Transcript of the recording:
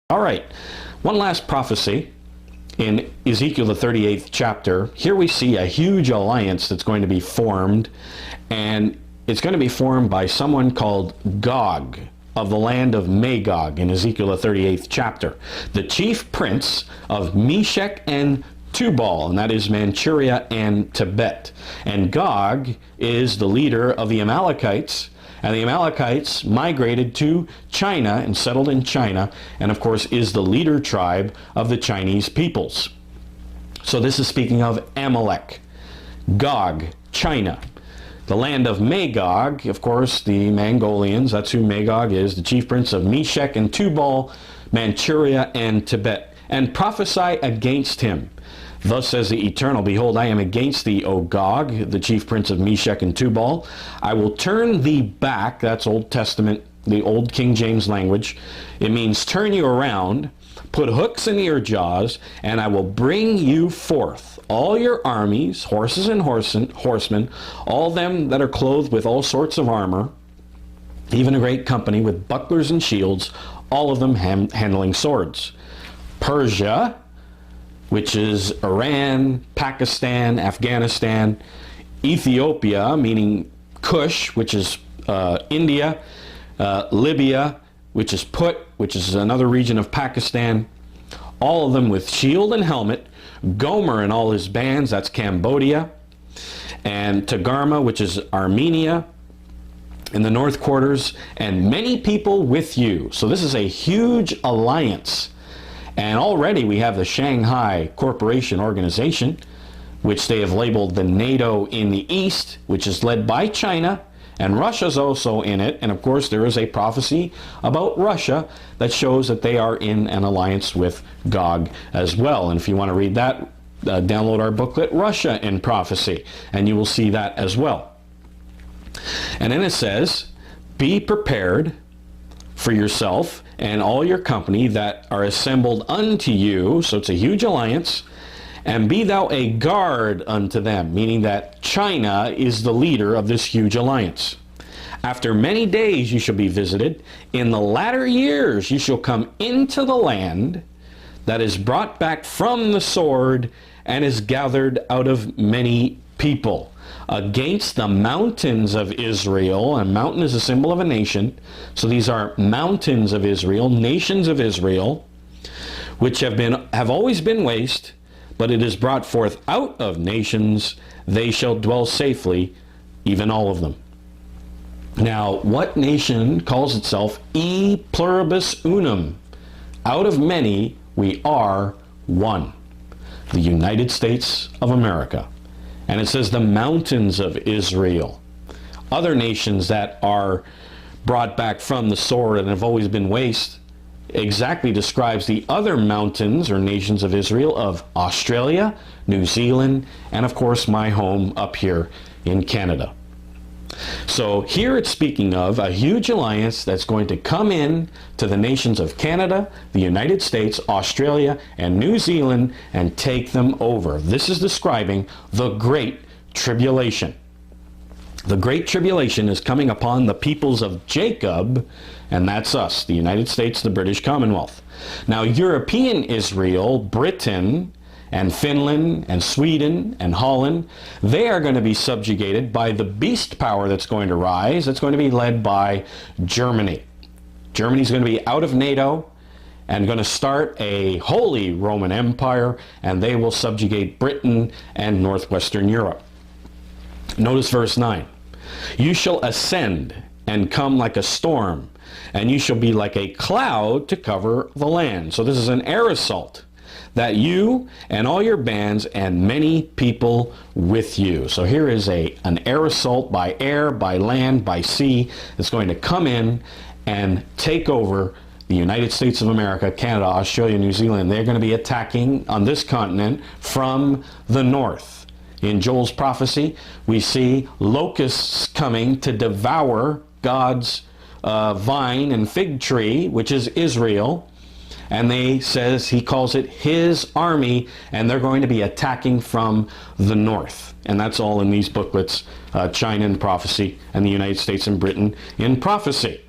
All right, one last prophecy in Ezekiel the 38th chapter. Here we see a huge alliance that's going to be formed, and it's going to be formed by someone called Gog of the land of Magog in Ezekiel the 38th chapter, the chief prince of Meshech and Tubal, and that is Manchuria and Tibet. And Gog is the leader of the Amalekites, and the Amalekites migrated to China and settled in China, and of course is the leader tribe of the Chinese peoples. So this is speaking of Amalek. Gog, China. The land of Magog, of course, the Mongolians, that's who Magog is, the chief prince of Meshech and Tubal, Manchuria and Tibet. And prophesy against him. Thus says the Eternal, behold, I am against thee, O Gog, the chief prince of Meshech and Tubal. I will turn thee back, that's Old Testament, the old King James language. It means turn you around, put hooks in your jaws, and I will bring you forth, all your armies, horses and horsemen, all them that are clothed with all sorts of armor, even a great company with bucklers and shields, all of them handling swords. Persia, which is Iran, Pakistan, Afghanistan, Ethiopia, meaning Kush, which is India, Libya, which is Put, which is another region of Pakistan, all of them with shield and helmet, Gomer and all his bands, that's Cambodia, and Togarmah, which is Armenia, in the north quarters, and many people with you. So this is a huge alliance. And already we have the Shanghai Corporation Organization, which they have labeled the NATO in the East, which is led by China, and Russia's also in it. And of course there is a prophecy about Russia that shows that they are in an alliance with Gog as well. And if you want to read that, download our booklet, Russia in Prophecy, and you will see that as well. And then it says, be prepared for yourself and all your company that are assembled unto you, so it's a huge alliance, and be thou a guard unto them, meaning that China is the leader of this huge alliance. After many days you shall be visited. In the latter years you shall come into the land that is brought back from the sword and is gathered out of many people. Against the mountains of Israel, and mountain is a symbol of a nation, so these are mountains of Israel, nations of Israel, which have always been waste, but it is brought forth out of nations, they shall dwell safely, even all of them. Now, what nation calls itself e pluribus unum? Out of many, we are one. The United States of America. And it says the mountains of Israel. Other nations that are brought back from the sword and have always been waste exactly describes the other mountains or nations of Israel of Australia, New Zealand, and of course my home up here in Canada. So here it's speaking of a huge alliance that's going to come in to the nations of Canada, the United States, Australia, and New Zealand and take them over. This is describing the Great Tribulation. The Great Tribulation is coming upon the peoples of Jacob, and that's us, the United States, the British Commonwealth. Now, European Israel, Britain, and Finland, and Sweden, and Holland, they are going to be subjugated by the beast power that's going to rise. That's going to be led by Germany. Germany's going to be out of NATO and going to start a Holy Roman Empire, and they will subjugate Britain and northwestern Europe. Notice verse 9. You shall ascend and come like a storm, and you shall be like a cloud to cover the land. So this is an air assault, that you and all your bands and many people with you. So here is an air assault by air, by land, by sea that's going to come in and take over the United States of America, Canada, Australia, New Zealand. They're going to be attacking on this continent from the north. In Joel's prophecy, we see locusts coming to devour God's vine and fig tree, which is Israel. And he calls it his army, and they're going to be attacking from the north. And that's all in these booklets, China in Prophecy and the United States and Britain in Prophecy.